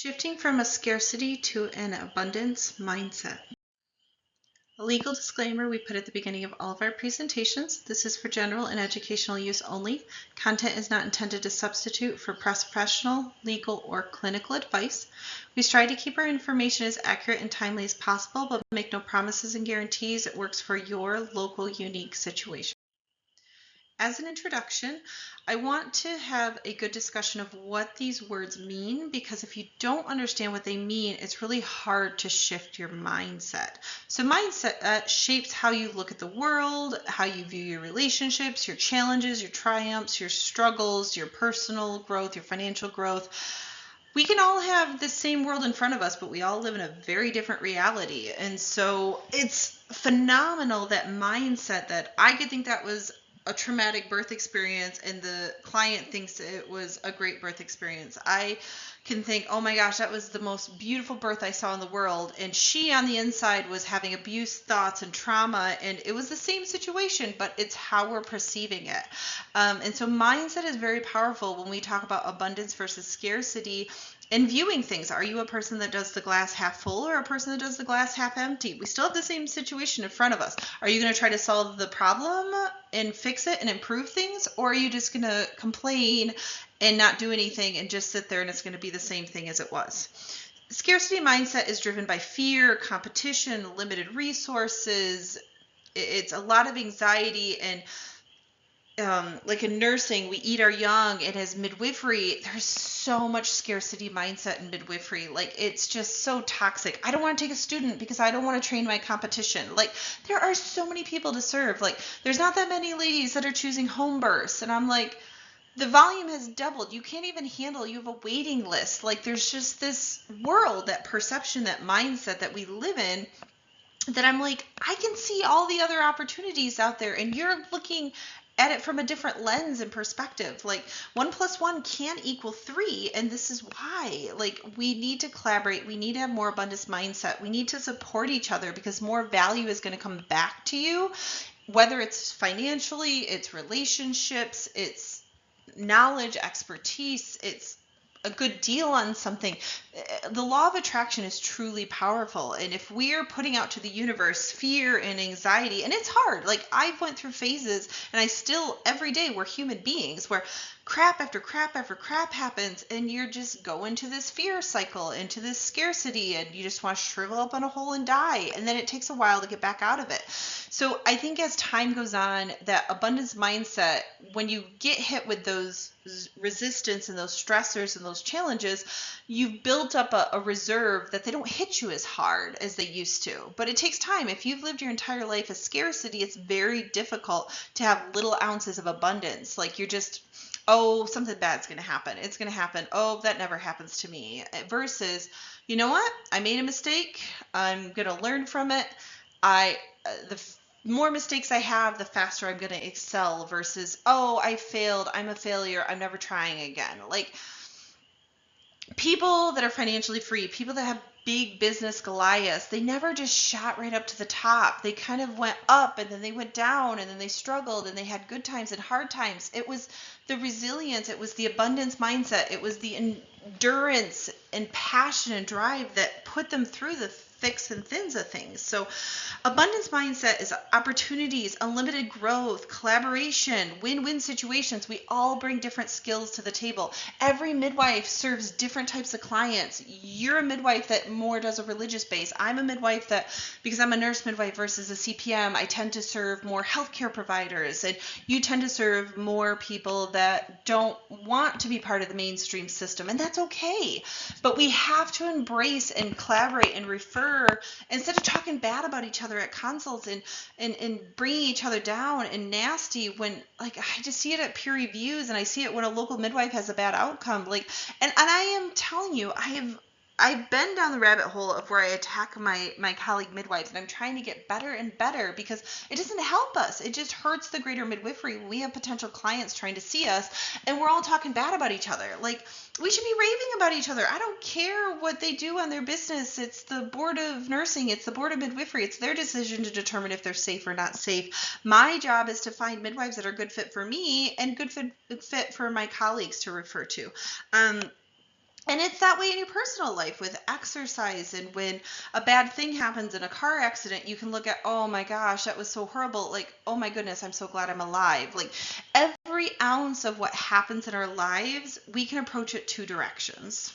Shifting from a scarcity to an abundance mindset. A legal disclaimer we put at the beginning of all of our presentations. This is for general and educational use only. Content is not intended to substitute for professional, legal, or clinical advice. We strive to keep our information as accurate and timely as possible, but make no promises and guarantees it works for your local unique situation. As an introduction, I want to have a good discussion of what these words mean, because if you don't understand what they mean, it's really hard to shift your mindset. So mindset shapes how you look at the world, how you view your relationships, your challenges, your triumphs, your struggles, your personal growth, your financial growth. We can all have the same world in front of us, but we all live in a very different reality. And so it's phenomenal, that mindset, that I could think that was a traumatic birth experience and the client thinks it was a great birth experience. I can think, oh my gosh, that was the most beautiful birth I saw in the world, and she on the inside was having abuse thoughts and trauma, and it was the same situation, but it's how we're perceiving it. And so mindset is very powerful when we talk about abundance versus scarcity and viewing things. Are you a person that does the glass half full or a person that does the glass half empty? We still have the same situation in front of us. Are you going to try to solve the problem and fix it and improve things, or are you just going to complain and not do anything and just sit there and it's going to be the same thing as it was? Scarcity mindset is driven by fear, competition, limited resources. It's a lot of anxiety, and like in nursing, we eat our young, and as midwifery, there's so much scarcity mindset in midwifery. Like, it's just so toxic. I don't want to take a student because I don't want to train my competition. Like, there are so many people to serve. Like, there's not that many ladies that are choosing home births, and I'm like, the volume has doubled. You can't even handle, you have a waiting list. Like, there's just this world, that perception, that mindset that we live in, that I'm like, I can see all the other opportunities out there, and you're looking at it from a different lens and perspective. Like, 1 + 1 can equal 3, and this is why. Like, we need to collaborate. We need to have more abundance mindset. We need to support each other, because more value is going to come back to you, whether it's financially, it's relationships, it's knowledge, expertise, it's a good deal on something. The law of attraction is truly powerful. And if we're putting out to the universe fear and anxiety, and it's hard, like, I've went through phases, and I still, every day, we're human beings, where crap after crap after crap happens, and you're just going to this fear cycle, into this scarcity, and you just want to shrivel up in a hole and die. And then it takes a while to get back out of it. So I think as time goes on, that abundance mindset, when you get hit with those resistance and those stressors and those challenges, you've built up a reserve that they don't hit you as hard as they used to. But it takes time. If you've lived your entire life as scarcity, it's very difficult to have little ounces of abundance. Like, you're just, oh, something bad's going to happen. It's going to happen. Oh, that never happens to me. Versus, you know what? I made a mistake. I'm going to learn from it. The more mistakes I have, the faster I'm going to excel, versus, oh, I failed, I'm a failure, I'm never trying again. Like, people that are financially free, people that have big business Goliaths, they never just shot right up to the top. They kind of went up, and then they went down, and then they struggled, and they had good times and hard times. It was the resilience, it was the abundance mindset, it was the endurance and passion and drive that put them through the thicks and thins of things. So abundance mindset is opportunities, unlimited growth, collaboration, win-win situations. We all bring different skills to the table. Every midwife serves different types of clients. You're a midwife that more does a religious base. I'm a midwife that, because I'm a nurse midwife versus a CPM, I tend to serve more healthcare providers, and you tend to serve more people that don't want to be part of the mainstream system, and that's okay. But we have to embrace and collaborate and refer, instead of talking bad about each other at consults and bringing each other down and nasty. When, like, I just see it at peer reviews, and I see it when a local midwife has a bad outcome. Like, and I am telling you, I've been down the rabbit hole of where I attack my colleague midwives, and I'm trying to get better and better, because it doesn't help us. It just hurts the greater midwifery. We have potential clients trying to see us, and we're all talking bad about each other. Like, we should be raving about each other. I don't care what they do on their business. It's the board of nursing. It's the board of midwifery. It's their decision to determine if they're safe or not safe. My job is to find midwives that are good fit for me and good fit for my colleagues to refer to. And it's that way in your personal life with exercise. And when a bad thing happens in a car accident, you can look at, oh my gosh, that was so horrible. Like, oh my goodness, I'm so glad I'm alive. Like, every ounce of what happens in our lives, we can approach it two directions.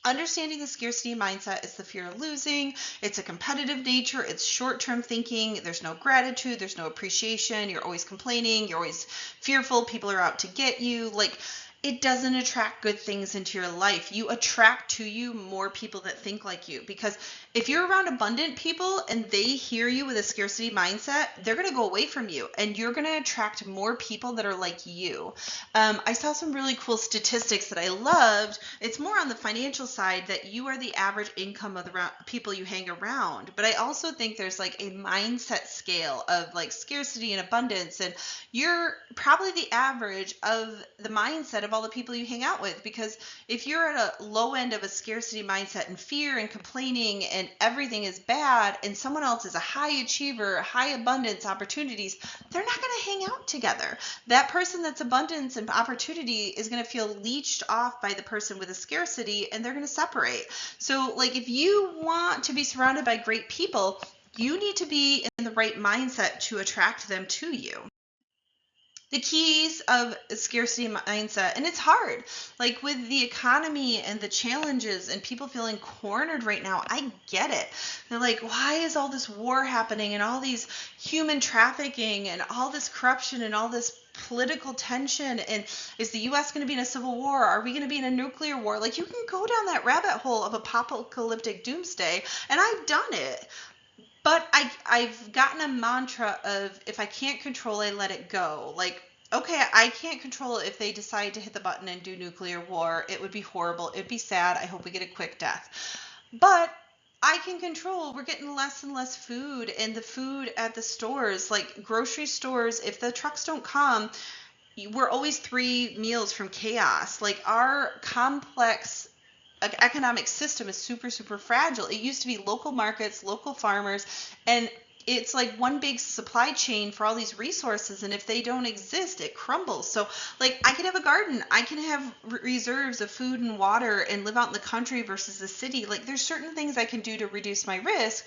Understanding the scarcity mindset is the fear of losing. It's a competitive nature. It's short-term thinking. There's no gratitude. There's no appreciation. You're always complaining. You're always fearful. People are out to get you. Like, it doesn't attract good things into your life. You attract to you more people that think like you, because if you're around abundant people and they hear you with a scarcity mindset, they're going to go away from you, and you're going to attract more people that are like you. I saw some really cool statistics that I loved. It's more on the financial side, that you are the average income of the people you hang around. But I also think there's like a mindset scale of like scarcity and abundance, and you're probably the average of the mindset of all the people you hang out with. Because if you're at a low end of a scarcity mindset and fear and complaining and everything is bad, and someone else is a high achiever, high abundance opportunities, they're not going to hang out together. That person that's abundance and opportunity is going to feel leached off by the person with a scarcity, and they're going to separate. So like, if you want to be surrounded by great people, you need to be in the right mindset to attract them to you. The keys of a scarcity mindset, and it's hard, like with the economy and the challenges and people feeling cornered right now. I get it. They're like, why is all this war happening and all these human trafficking and all this corruption and all this political tension, and is the US going to be in a civil war? Are we going to be in a nuclear war? Like, you can go down that rabbit hole of apocalyptic doomsday, and I've done it. But I've gotten a mantra of, if I can't control, I let it go. Like, okay, I can't control if they decide to hit the button and do nuclear war. It would be horrible. It'd be sad. I hope we get a quick death. But I can control, we're getting less and less food, and the food at the stores, like grocery stores, if the trucks don't come, we're always 3 meals from chaos. Like, our complex economic system is super, super fragile. It used to be local markets, local farmers, and it's like one big supply chain for all these resources, and if they don't exist, it crumbles. So like, I can have a garden, I can have reserves of food and water and live out in the country versus the city. Like, there's certain things I can do to reduce my risk.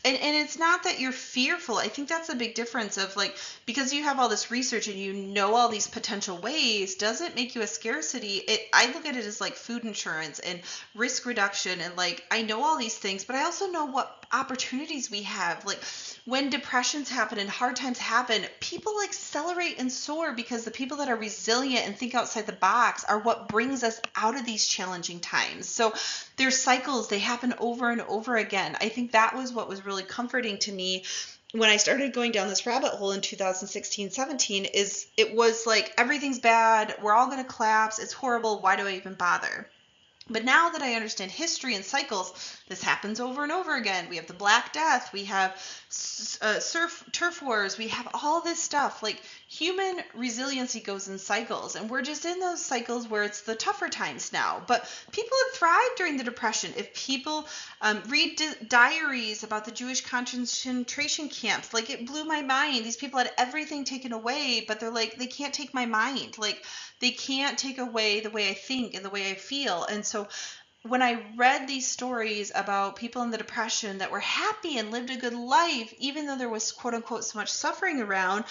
And it's not that you're fearful. I think that's a big difference of like, because you have all this research and you know all these potential ways, doesn't make you a scarcity. I look at it as like food insurance and risk reduction, and like, I know all these things, but I also know what opportunities we have. Like, when depressions happen and hard times happen, people accelerate and soar because the people that are resilient and think outside the box are what brings us out of these challenging times. So there's cycles, they happen over and over again. I think that was what was really comforting to me when I started going down this rabbit hole in 2016-17, is it was like, everything's bad, we're all going to collapse, it's horrible, why do I even bother? But now that I understand history and cycles, this happens over and over again. We have the Black Death, we have turf wars, we have all this stuff. Like, human resiliency goes in cycles, and we're just in those cycles where it's the tougher times now. But people have thrived during the Depression. If people read diaries about the Jewish concentration camps, like, it blew my mind. These people had everything taken away, but they're like, they can't take my mind. Like, they can't take away the way I think and the way I feel. And so when I read these stories about people in the Depression that were happy and lived a good life, even though there was quote unquote so much suffering around,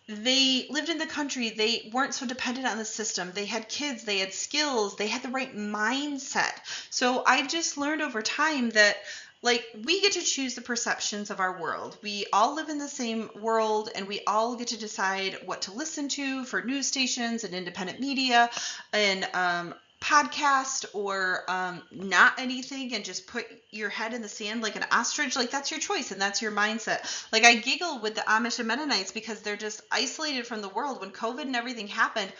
they lived in the country, they weren't so dependent on the system, they had kids, they had skills, they had the right mindset. So I've just learned over time that, like, we get to choose the perceptions of our world. We all live in the same world, and we all get to decide what to listen to for news stations and independent media and podcast, or not anything, and just put your head in the sand like an ostrich. Like, that's your choice and that's your mindset. Like, I giggle with the Amish and Mennonites because they're just isolated from the world. When COVID and everything happened,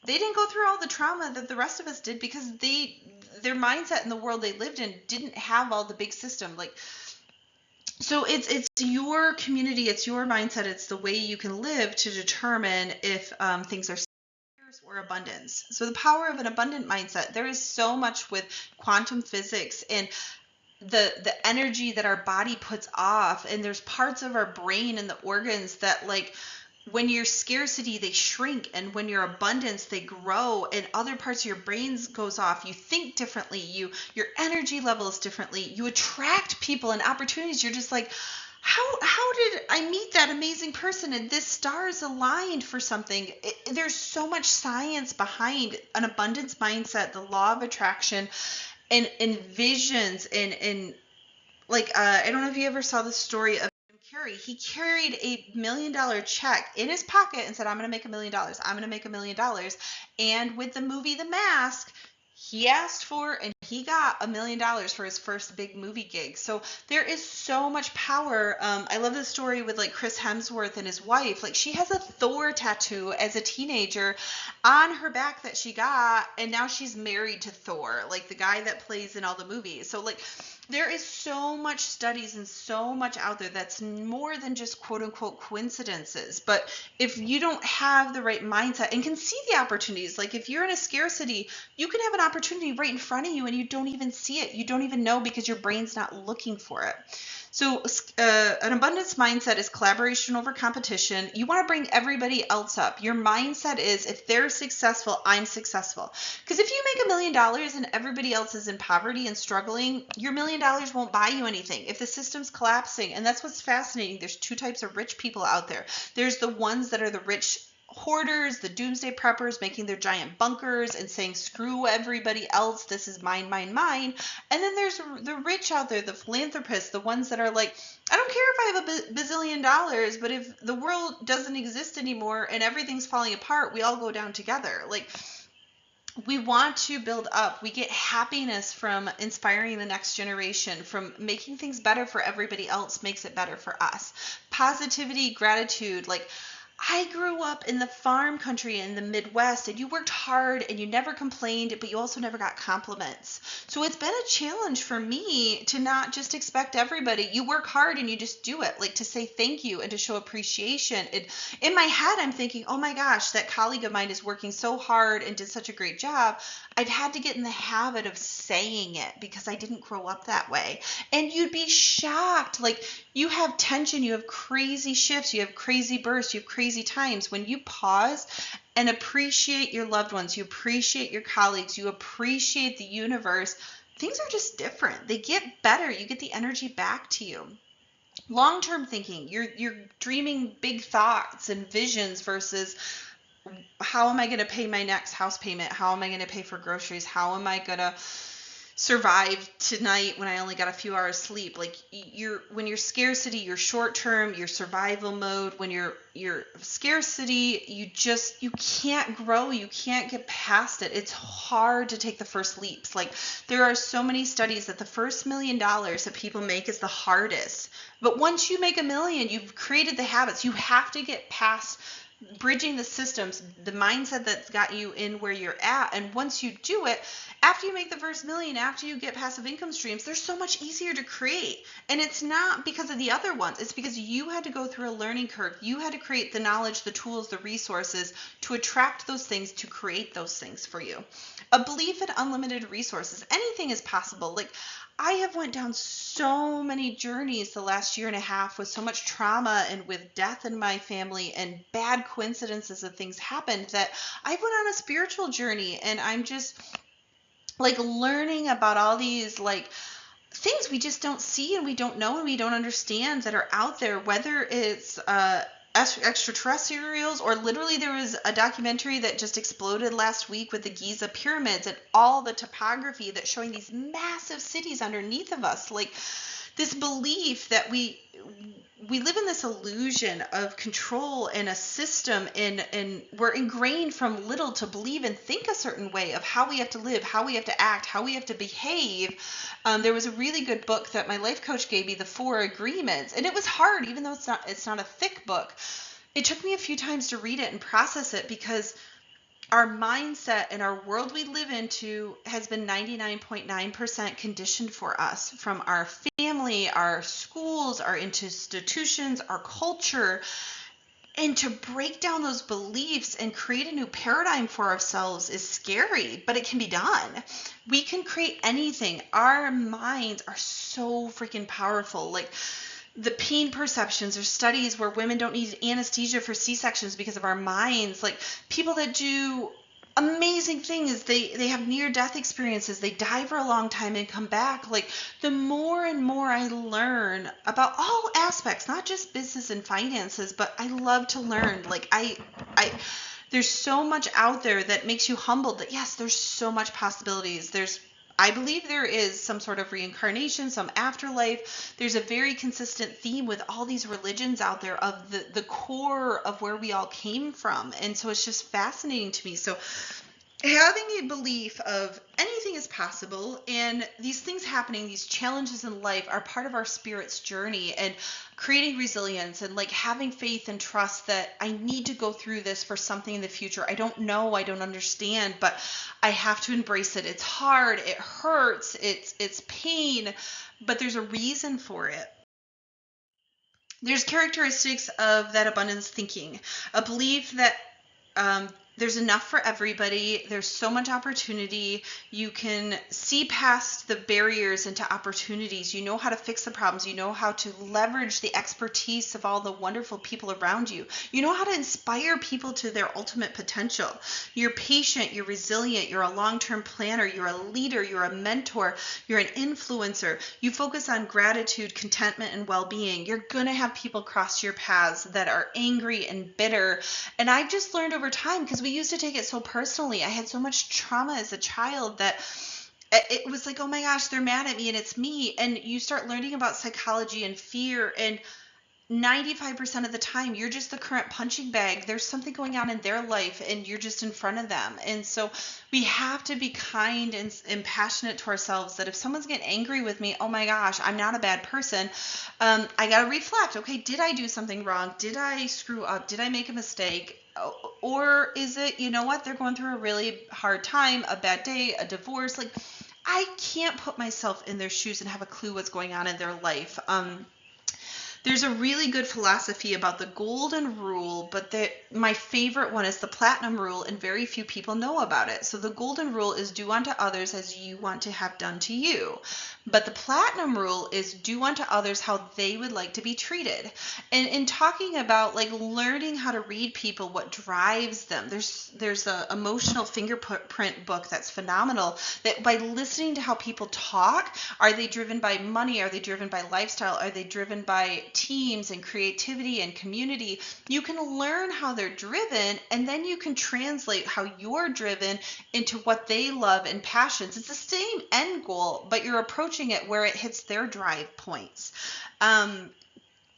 they didn't go through all the trauma that the rest of us did because their mindset in the world they lived in didn't have all the big system. Like, so it's your community, it's your mindset, it's the way you can live to determine if things are scarce or abundance. So the power of an abundant mindset, there is so much with quantum physics and the energy that our body puts off, and there's parts of our brain and the organs that, like, when you're scarcity, they shrink, and when you're abundance, they grow, and other parts of your brains goes off. You think differently, your energy levels differently, you attract people and opportunities. You're just like, how did I meet that amazing person, and this stars aligned for something? There's so much science behind an abundance mindset, the law of attraction, and visions, and like I don't know if you ever saw the story of Carey. He carried $1 million check in his pocket and said, I'm going to make $1 million. I'm going to make $1 million. And with the movie The Mask, he asked for and he got $1 million for his first big movie gig. So there is so much power. I love the story with like Chris Hemsworth and his wife. Like, she has a Thor tattoo as a teenager on her back that she got, and now she's married to Thor, like the guy that plays in all the movies. So like, there is so much studies and so much out there that's more than just quote unquote coincidences. But if you don't have the right mindset and can see the opportunities, like if you're in a scarcity, you can have an opportunity right in front of you and you don't even see it. You don't even know because your brain's not looking for it. So an abundance mindset is collaboration over competition. You want to bring everybody else up. Your mindset is, if they're successful, I'm successful. Because if you make $1 million and everybody else is in poverty and struggling, your $1 million won't buy you anything. If the system's collapsing, and that's what's fascinating, there's two types of rich people out there. There's the ones that are the rich hoarders, the doomsday preppers, making their giant bunkers and saying, screw everybody else, this is mine, mine, mine. And then there's the rich out there, the philanthropists, the ones that are like, I don't care if I have a bazillion dollars, but if the world doesn't exist anymore and everything's falling apart, we all go down together. Like, we want to build up. We get happiness from inspiring the next generation, from making things better for everybody else makes it better for us. Positivity, gratitude, like, I grew up in the farm country in the Midwest, and you worked hard and you never complained, but you also never got compliments. So it's been a challenge for me to not just expect everybody. You work hard and you just do it, like to say thank you and to show appreciation. In my head, I'm thinking, oh my gosh, that colleague of mine is working so hard and did such a great job. I've had to get in the habit of saying it because I didn't grow up that way. And you'd be shocked. Like, you have tension, you have crazy shifts, you have crazy bursts, you have crazy times. When you pause and appreciate your loved ones, you appreciate your colleagues, you appreciate the universe, things are just different. They get better. You get the energy back to you. Long-term thinking, you're dreaming big thoughts and visions versus, how am I going to pay my next house payment? How am I going to pay for groceries? How am I going to survive tonight when I only got a few hours sleep? Like, when you're scarcity, you're short term, you're survival mode. When you're scarcity, you can't grow, you can't get past it. It's hard to take the first leaps. Like, there are so many studies that the first $1 million that people make is the hardest. But once you make $1 million, you've created the habits. You have to get past bridging the systems, the mindset that's got you in where you're at. And once you do it, after you make the first $1 million, after you get passive income streams, they're so much easier to create. And it's not because of the other ones. It's because you had to go through a learning curve. You had to create the knowledge, the tools, the resources to attract those things, to create those things for you. A belief in unlimited resources. Anything is possible. Like, I have went down so many journeys the last year and a half with so much trauma and with death in my family and bad coincidences of things happened, that I went on a spiritual journey, and I'm just like learning about all these like things we just don't see and we don't know and we don't understand that are out there, whether it's extraterrestrials, or literally there was a documentary that just exploded last week with the Giza pyramids and all the topography that's showing these massive cities underneath of us. Like, this belief that we live in this illusion of control and a system, and we're ingrained from little to believe and think a certain way of how we have to live, how we have to act, how we have to behave. There was a really good book that my life coach gave me, The 4 Agreements, and it was hard, even though it's not a thick book. It took me a few times to read it and process it, because our mindset and our world we live into has been 99.9% conditioned for us from our family, our schools, our institutions, our culture. And to break down those beliefs and create a new paradigm for ourselves is scary, but it can be done. We can create anything. Our minds are so freaking powerful. Like, the pain perceptions. There's studies where women don't need anesthesia for C-sections because of our minds. Like people that do amazing things, they have near-death experiences, they die for a long time and come back. Like the more and more I learn about all aspects, not just business and finances, but I love to learn. Like I there's so much out there that makes you humbled that yes, there's so much possibilities. I believe there is some sort of reincarnation, some afterlife. There's a very consistent theme with all these religions out there of the core of where we all came from. And so it's just fascinating to me. So having a belief of anything is possible, and these things happening, these challenges in life are part of our spirit's journey, and creating resilience and like having faith and trust that I need to go through this for something in the future. I don't know, I don't understand, but I have to embrace it. It's hard, it hurts, it's pain, but there's a reason for it. There's characteristics of that abundance thinking, a belief that there's enough for everybody. There's so much opportunity. You can see past the barriers into opportunities. You know how to fix the problems. You know how to leverage the expertise of all the wonderful people around you. You know how to inspire people to their ultimate potential. You're patient. You're resilient. You're a long-term planner. You're a leader. You're a mentor. You're an influencer. You focus on gratitude, contentment, and well-being. You're going to have people cross your paths that are angry and bitter. And I've just learned over time, because we used to take it so personally. I had so much trauma as a child that it was like, oh my gosh, they're mad at me and it's me. And you start learning about psychology and fear, and 95% of the time you're just the current punching bag. There's something going on in their life and you're just in front of them. And so we have to be kind and passionate to ourselves, that if someone's getting angry with me, oh my gosh, I'm not a bad person. I got to reflect. Okay, did I do something wrong? Did I screw up? Did I make a mistake? Or is it, you know what, they're going through a really hard time, a bad day, a divorce. Like I can't put myself in their shoes and have a clue what's going on in their life. There's a really good philosophy about the golden rule, but my favorite one is the platinum rule, and very few people know about it. So the golden rule is do unto others as you want to have done to you. But the platinum rule is do unto others how they would like to be treated. And in talking about like learning how to read people, what drives them, there's a emotional fingerprint book that's phenomenal, that by listening to how people talk, are they driven by money? Are they driven by lifestyle? Are they driven by teams and creativity and community? You can learn how they're driven, and then you can translate how you're driven into what they love and passions. It's the same end goal, but you're approaching it where it hits their drive points.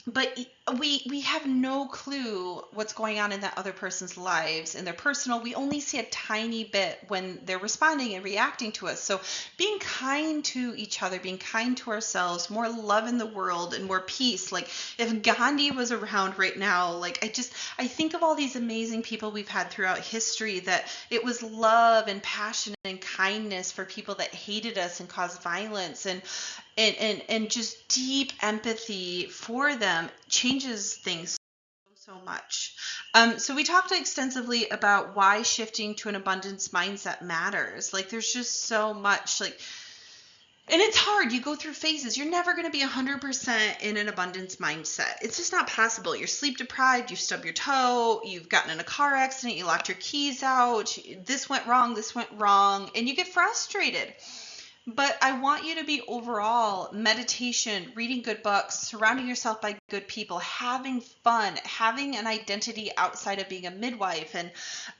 But we have no clue what's going on in that other person's lives, in their personal. We only see a tiny bit when they're responding and reacting to us. So being kind to each other, being kind to ourselves, more love in the world and more peace. Like if Gandhi was around right now, like I think of all these amazing people we've had throughout history, that it was love and passion and kindness for people that hated us and caused violence, and just deep empathy for them changes things so much. So we talked extensively about why shifting to an abundance mindset matters. Like there's just so much, like, and it's hard. You go through phases. You're never going to be 100% in an abundance mindset. It's just not possible. You're sleep deprived. You stub your toe. You've gotten in a car accident. You locked your keys out. This went wrong. This went wrong. And you get frustrated. But I want you to be overall meditation, reading good books, surrounding yourself by good people, having fun, having an identity outside of being a midwife, and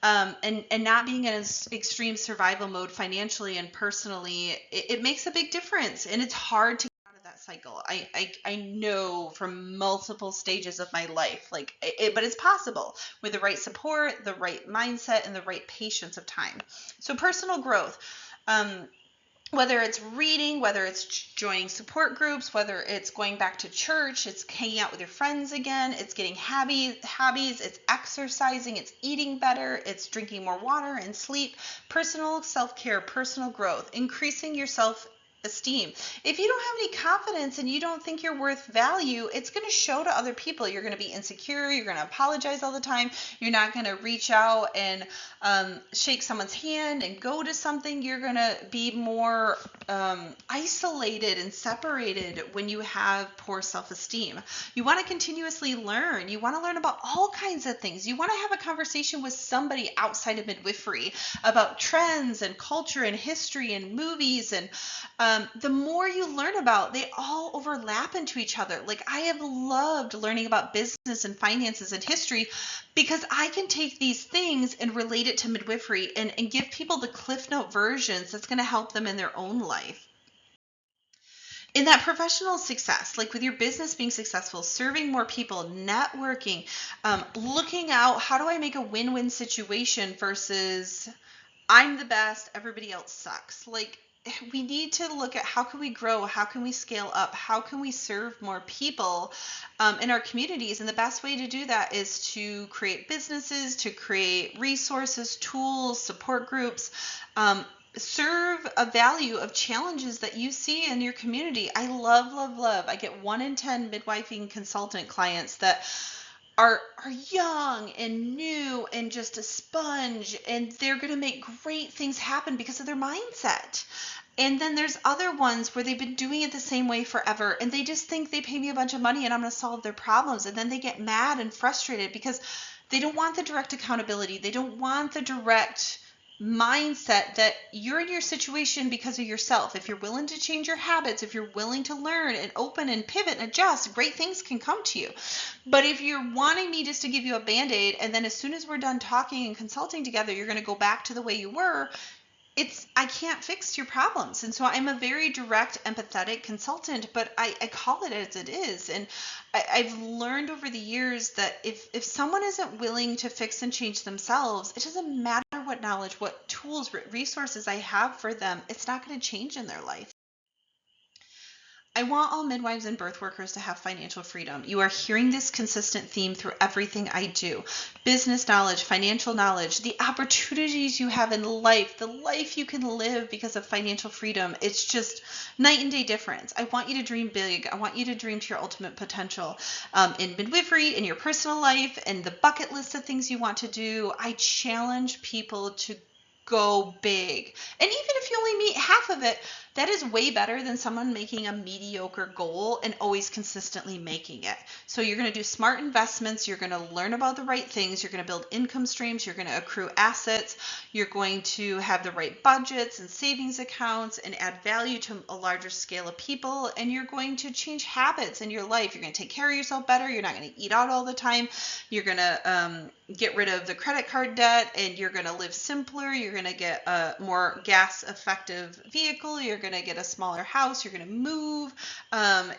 not being in an extreme survival mode financially and personally. It makes a big difference, and it's hard to get out of that cycle. I know from multiple stages of my life, but it's possible with the right support, the right mindset, and the right patience of time. So personal growth. Whether it's reading, whether it's joining support groups, whether it's going back to church, it's hanging out with your friends again, it's getting hobbies, it's exercising, it's eating better, it's drinking more water and sleep, personal self-care, personal growth, increasing yourself esteem. If you don't have any confidence and you don't think you're worth value, it's going to show to other people. You're going to be insecure. You're going to apologize all the time. You're not going to reach out and shake someone's hand and go to something. You're going to be more isolated and separated when you have poor self-esteem. You want to continuously learn. You want to learn about all kinds of things. You want to have a conversation with somebody outside of midwifery about trends and culture and history and movies. And the more you learn about, they all overlap into each other. Like, I have loved learning about business and finances and history because I can take these things and relate it to midwifery and give people the Cliff Note versions that's going to help them in their own life. In that professional success, like with your business being successful, serving more people, networking, looking out, how do I make a win-win situation versus I'm the best, everybody else sucks. Like, we need to look at how can we grow, how can we scale up, how can we serve more people in our communities. And the best way to do that is to create businesses, to create resources, tools, support groups, serve a value of challenges that you see in your community. I love. I get 1 in 10 midwifing consultant clients that are young and new and just a sponge, and they're going to make great things happen because of their mindset. And then there's other ones where they've been doing it the same way forever, and they just think they pay me a bunch of money and I'm going to solve their problems. And then they get mad and frustrated because they don't want the direct accountability. They don't want the direct mindset that you're in your situation because of yourself. If you're willing to change your habits, if you're willing to learn and open and pivot and adjust, great things can come to you. But if you're wanting me just to give you a band-aid and then as soon as we're done talking and consulting together, you're going to go back to the way you were, I can't fix your problems. And so I'm a very direct, empathetic consultant, but I call it as it is. And I've learned over the years that if someone isn't willing to fix and change themselves, it doesn't matter what knowledge, what tools, resources I have for them, it's not going to change in their life. I want all midwives and birth workers to have financial freedom. You are hearing this consistent theme through everything I do. Business knowledge, financial knowledge, the opportunities you have in life, the life you can live because of financial freedom. It's just night and day difference. I want you to dream big. I want you to dream to your ultimate potential in midwifery, in your personal life, and the bucket list of things you want to do. I challenge people to go big. And even if you only meet half of it, that is way better than someone making a mediocre goal and always consistently making it. So you're going to do smart investments. You're going to learn about the right things. You're going to build income streams. You're going to accrue assets. You're going to have the right budgets and savings accounts and add value to a larger scale of people. And you're going to change habits in your life. You're going to take care of yourself better. You're not going to eat out all the time. You're going to get rid of the credit card debt, and you're going to live simpler. You're going to get a more gas effective vehicle. You're going to get a smaller house. You're going to move.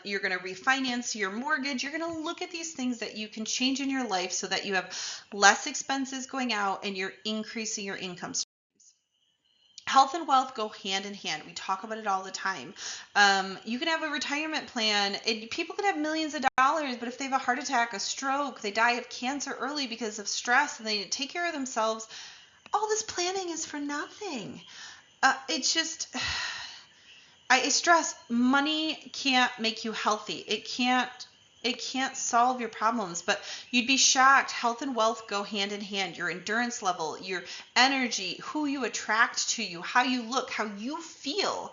You're going to refinance your mortgage. You're going to look at these things that you can change in your life so that you have less expenses going out and you're increasing your income streams. Health and wealth go hand in hand. We talk about it all the time. You can have a retirement plan, and people can have millions of dollars, but if they have a heart attack, a stroke, they die of cancer early because of stress, and they take care of themselves, all this planning is for nothing. It's just, I stress, money can't make you healthy. It can't solve your problems, but you'd be shocked. Health and wealth go hand in hand. Your endurance level, your energy, who you attract to you, how you look, how you feel,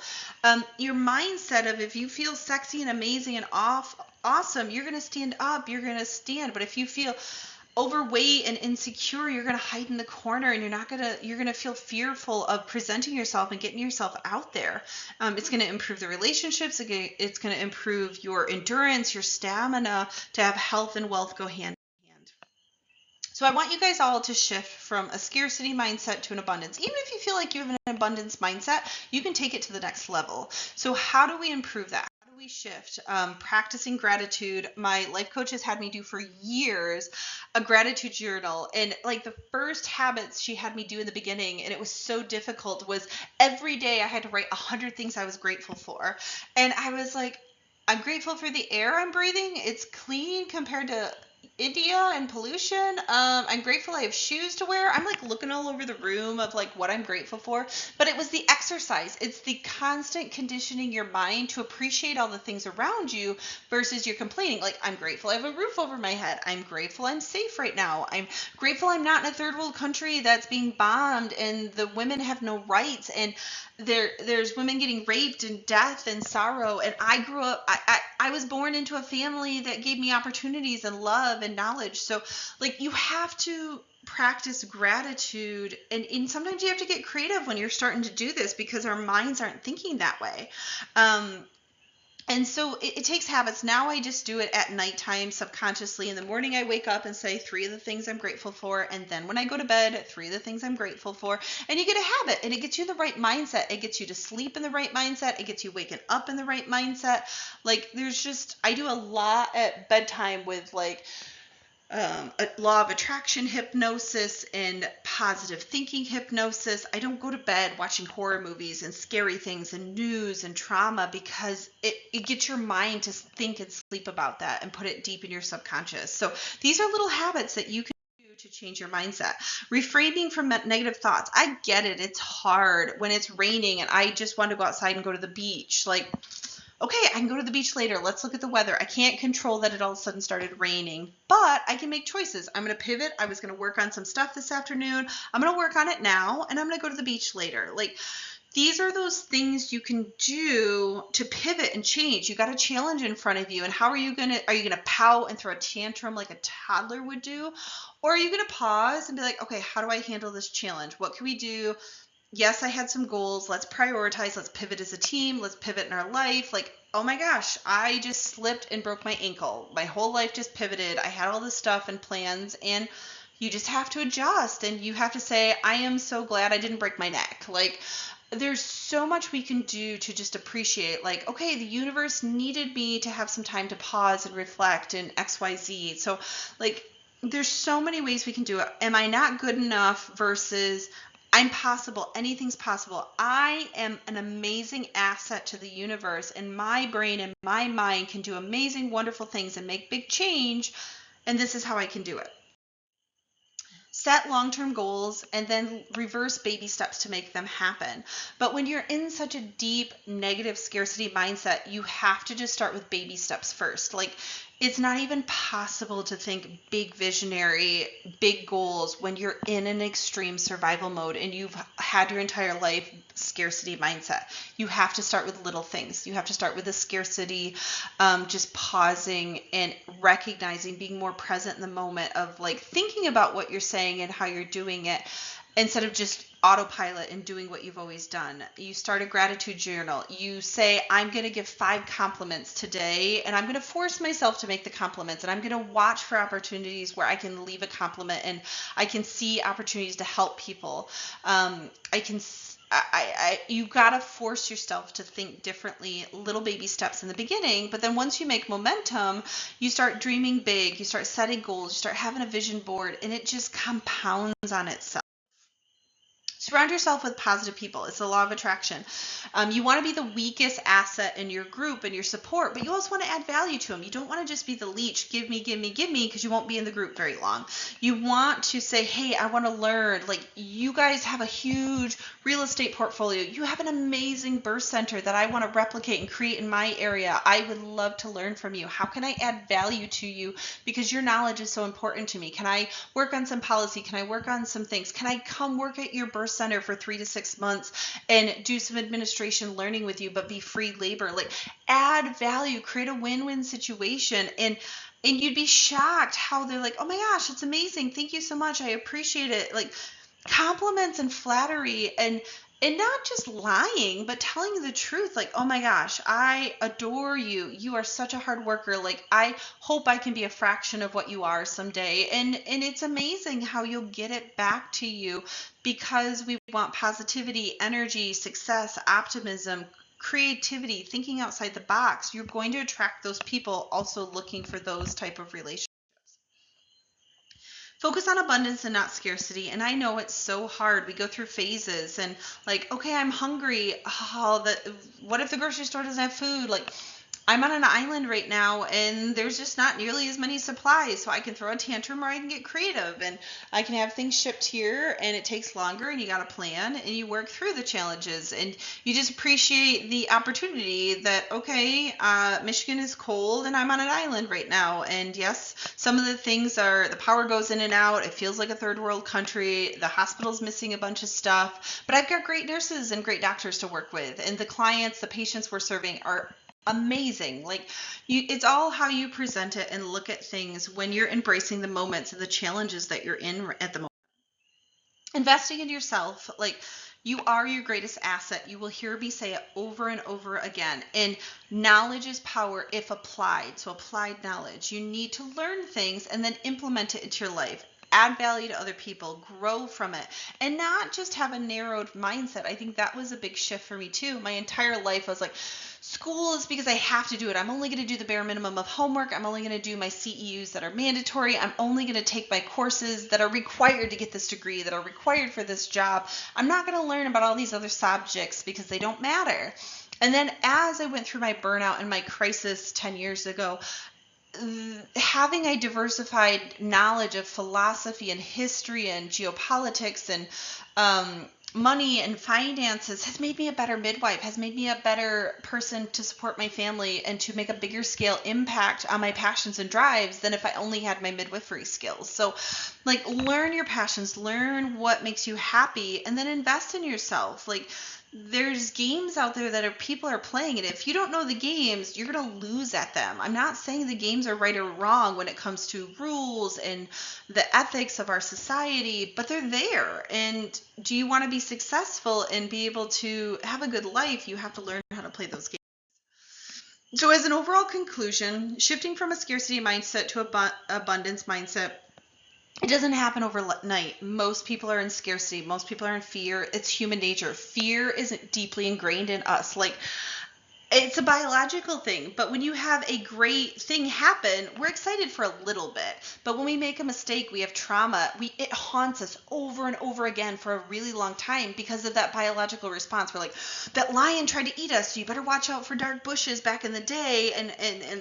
your mindset of if you feel sexy and amazing and awesome, you're going to stand up, you're going to stand. But if you feel overweight and insecure, you're going to hide in the corner, and you're going to feel fearful of presenting yourself and getting yourself out there. It's going to improve the relationships. It's going to improve your endurance, your stamina, to have health and wealth go hand in hand. So I want you guys all to shift from a scarcity mindset to an abundance. Even if you feel like you have an abundance mindset, you can take it to the next level. So how do we improve that? We shift? Practicing gratitude. My life coach has had me do for years a gratitude journal, and like the first habits she had me do in the beginning, and it was so difficult, was every day I had to write 100 things I was grateful for. And I was like, I'm grateful for the air I'm breathing. It's clean compared to India and pollution. I'm grateful I have shoes to wear. I'm like looking all over the room of like what I'm grateful for. But it was the exercise. It's the constant conditioning your mind to appreciate all the things around you versus you're complaining. Like, I'm grateful I have a roof over my head. I'm grateful I'm safe right now. I'm grateful I'm not in a third world country that's being bombed and the women have no rights. And there's women getting raped and death and sorrow. And I grew up, I was born into a family that gave me opportunities and love and knowledge. So like, you have to practice gratitude, and sometimes you have to get creative when you're starting to do this because our minds aren't thinking that way. And so it takes habits. Now I just do it at nighttime subconsciously. In the morning, I wake up and say 3 of the things I'm grateful for. And then when I go to bed, 3 of the things I'm grateful for. And you get a habit, and it gets you in the right mindset. It gets you to sleep in the right mindset. It gets you waking up in the right mindset. Like, I do a lot at bedtime with like a law of attraction hypnosis and positive thinking hypnosis. I don't go to bed watching horror movies and scary things and news and trauma because it gets your mind to think and sleep about that and put it deep in your subconscious. So these are little habits that you can do to change your mindset. Reframing from negative thoughts. I get it. It's hard when it's raining and I just want to go outside and go to the beach. Like, okay, I can go to the beach later. Let's look at the weather. I can't control that it all of a sudden started raining, but I can make choices. I'm going to pivot. I was going to work on some stuff this afternoon. I'm going to work on it now, and I'm going to go to the beach later. Like, these are those things you can do to pivot and change. You got a challenge in front of you, and are you going to pout and throw a tantrum like a toddler would do? Or are you going to pause and be like, okay, how do I handle this challenge? What can we do? Yes, I had some goals. Let's prioritize. Let's pivot as a team. Let's pivot in our life. Like, oh my gosh, I just slipped and broke my ankle. My whole life just pivoted. I had all this stuff and plans, and you just have to adjust, and you have to say, I am so glad I didn't break my neck. Like, there's so much we can do to just appreciate, like, okay, the universe needed me to have some time to pause and reflect and XYZ. So like, there's so many ways we can do it. Am I not good enough versus I'm possible. Anything's possible. I am an amazing asset to the universe, and my brain and my mind can do amazing, wonderful things and make big change. And this is how I can do it. Set long-term goals and then reverse baby steps to make them happen. But when you're in such a deep negative scarcity mindset, you have to just start with baby steps first. Like, it's not even possible to think big visionary, big goals when you're in an extreme survival mode and you've had your entire life scarcity mindset. You have to start with little things. You have to start with the scarcity, just pausing and recognizing, being more present in the moment of like thinking about what you're saying and how you're doing it, instead of just autopilot and doing what you've always done. You start a gratitude journal. You say, I'm going to give 5 compliments today, and I'm going to force myself to make the compliments, and I'm going to watch for opportunities where I can leave a compliment and I can see opportunities to help people. You gotta force yourself to think differently, little baby steps in the beginning, but then once you make momentum, you start dreaming big, you start setting goals, you start having a vision board, and it just compounds on itself. Surround yourself with positive people. It's the law of attraction. You want to be the weakest asset in your group and your support, but you also want to add value to them. You don't want to just be the leech, give me, because you won't be in the group very long. You want to say, hey, I want to learn. Like, you guys have a huge real estate portfolio. You have an amazing birth center that I want to replicate and create in my area. I would love to learn from you. How can I add value to you? Because your knowledge is so important to me. Can I work on some policy? Can I work on some things? Can I come work at your birth center for 3 to 6 months and do some administration learning with you, but be free labor? Like, add value, create a win-win situation. And you'd be shocked how they're like, oh my gosh, it's amazing. Thank you so much. I appreciate it. Like, compliments and flattery, and not just lying, but telling you the truth. Like, oh my gosh, I adore you. You are such a hard worker. Like, I hope I can be a fraction of what you are someday. And it's amazing how you'll get it back to you, because we want positivity, energy, success, optimism, creativity, thinking outside the box. You're going to attract those people also looking for those type of relationships. Focus on abundance and not scarcity. And I know it's so hard. We go through phases and like, okay, I'm hungry. What if the grocery store doesn't have food? Like, I'm on an island right now and there's just not nearly as many supplies, so I can throw a tantrum or I can get creative and I can have things shipped here, and it takes longer and you got to plan and you work through the challenges and you just appreciate the opportunity that, okay, Michigan is cold and I'm on an island right now, and yes, some of the things are, the power goes in and out, it feels like a third world country, the hospital's missing a bunch of stuff, but I've got great nurses and great doctors to work with, and the clients, the patients we're serving are amazing. Like, it's all how you present it and look at things when you're embracing the moments and the challenges that you're in at the moment. Investing in yourself, like, you are your greatest asset. You will hear me say it over and over again. And knowledge is power if applied. So applied knowledge. You need to learn things and then implement it into your life. Add value to other people, grow from it, and not just have a narrowed mindset. I think that was a big shift for me too. My entire life I was like, school is because I have to do it. I'm only going to do the bare minimum of homework. I'm only going to do my CEUs that are mandatory. I'm only going to take my courses that are required to get this degree, that are required for this job. I'm not going to learn about all these other subjects because they don't matter. And then as I went through my burnout and my crisis 10 years ago, having a diversified knowledge of philosophy and history and geopolitics and money and finances has made me a better midwife, has made me a better person to support my family and to make a bigger scale impact on my passions and drives than if I only had my midwifery skills. So, like, learn your passions, learn what makes you happy, and then invest in yourself. Like, there's games out there that people are playing, and if you don't know the games, you're going to lose at them. I'm not saying the games are right or wrong when it comes to rules and the ethics of our society, but they're there. And do you want to be successful and be able to have a good life? You have to learn how to play those games. So as an overall conclusion, shifting from a scarcity mindset to an abundance mindset, it doesn't happen overnight. Most people are in scarcity. Most people are in fear. It's human nature. Fear isn't deeply ingrained in us. Like, it's a biological thing, but when you have a great thing happen, we're excited for a little bit. But when we make a mistake, we have trauma, it haunts us over and over again for a really long time because of that biological response. We're like, that lion tried to eat us, so you better watch out for dark bushes back in the day. And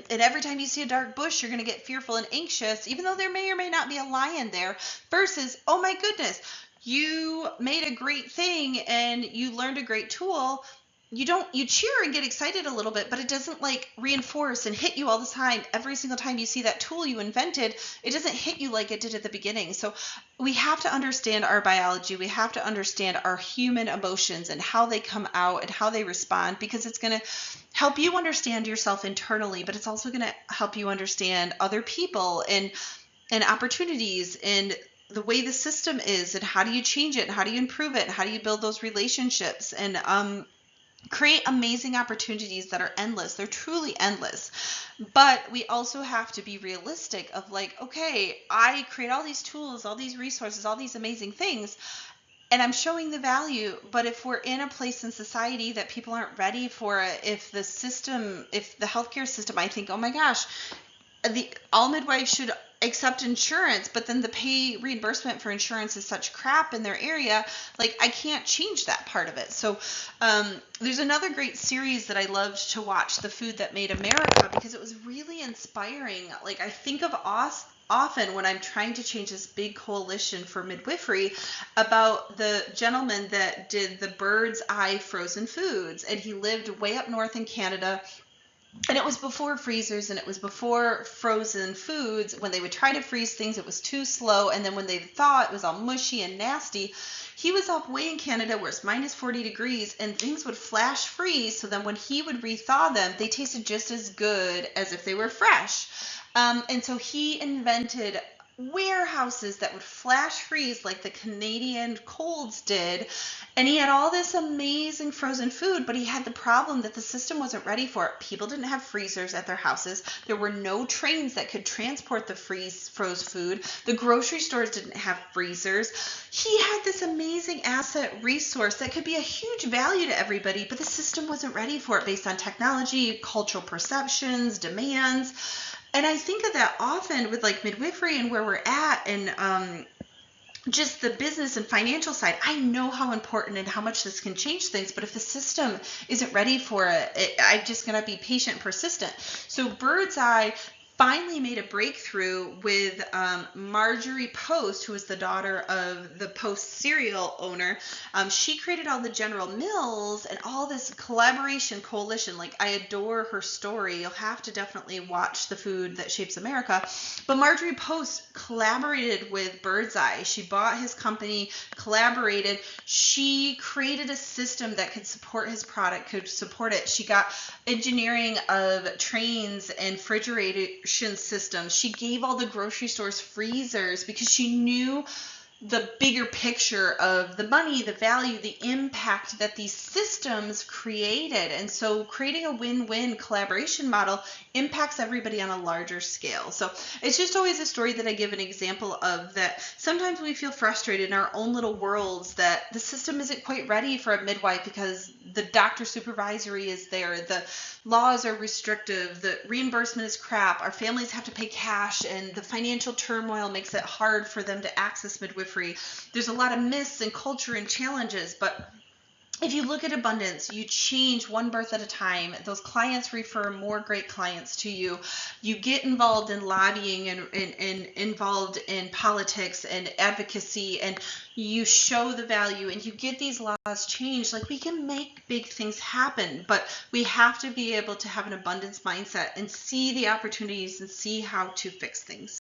every time you see a dark bush, you're going to get fearful and anxious, even though there may or may not be a lion there, versus, oh my goodness, you made a great thing and you learned a great tool. You cheer and get excited a little bit, but it doesn't like reinforce and hit you all the time. Every single time you see that tool you invented, it doesn't hit you like it did at the beginning. So we have to understand our biology. We have to understand our human emotions and how they come out and how they respond, because it's going to help you understand yourself internally, but it's also going to help you understand other people and opportunities and the way the system is, and how do you change it, and how do you improve it, and how do you build those relationships, and create amazing opportunities that are endless. They're truly endless. But we also have to be realistic of like, okay, I create all these tools, all these resources, all these amazing things, and I'm showing the value. But if we're in a place in society that people aren't ready for it, if the healthcare system, I think, oh my gosh, all midwives should accept insurance, but then the pay reimbursement for insurance is such crap in their area, like I can't change that part of it. So there's another great series that I loved to watch, The Food That Made America, because it was really inspiring. Like, I think of often when I'm trying to change this big coalition for midwifery about the gentleman that did the Bird's Eye frozen foods, and he lived way up north in Canada. And it was before freezers and it was before frozen foods. When they would try to freeze things, it was too slow. And then when they thawed, it was all mushy and nasty. He was up way in Canada where it's minus 40 degrees and things would flash freeze. So then when he would rethaw them, they tasted just as good as if they were fresh. And so he invented warehouses that would flash freeze like the Canadian colds did. And he had all this amazing frozen food, but he had the problem that the system wasn't ready for it. People didn't have freezers at their houses. There were no trains that could transport the froze food. The grocery stores didn't have freezers. He had this amazing asset resource that could be a huge value to everybody, but the system wasn't ready for it based on technology, cultural perceptions, demands. And I think of that often with like midwifery and where we're at, and just the business and financial side, I know how important and how much this can change things, but if the system isn't ready for it, I'm just going to be patient and persistent. So Bird's Eye finally made a breakthrough with Marjorie Post, who was the daughter of the Post cereal owner. She created all the General Mills and all this collaboration coalition. Like, I adore her story. You'll have to definitely watch The Food That Shapes America. But Marjorie Post collaborated with Bird's Eye. She bought his company, collaborated. She created a system that could support his product, could support it. She got engineering of trains and refrigeration systems. She gave all the grocery stores freezers because she knew the bigger picture of the money, the value, the impact that these systems created. And so creating a win-win collaboration model impacts everybody on a larger scale. So it's just always a story that I give an example of, that sometimes we feel frustrated in our own little worlds that the system isn't quite ready for a midwife because the doctor supervisory is there, the laws are restrictive, the reimbursement is crap, our families have to pay cash, and the financial turmoil makes it hard for them to access midwifery. There's a lot of myths and culture and challenges, but if you look at abundance, you change one birth at a time. Those clients refer more great clients to you. You get involved in lobbying and involved in politics and advocacy, and you show the value, and you get these laws changed. Like, we can make big things happen, but we have to be able to have an abundance mindset and see the opportunities and see how to fix things.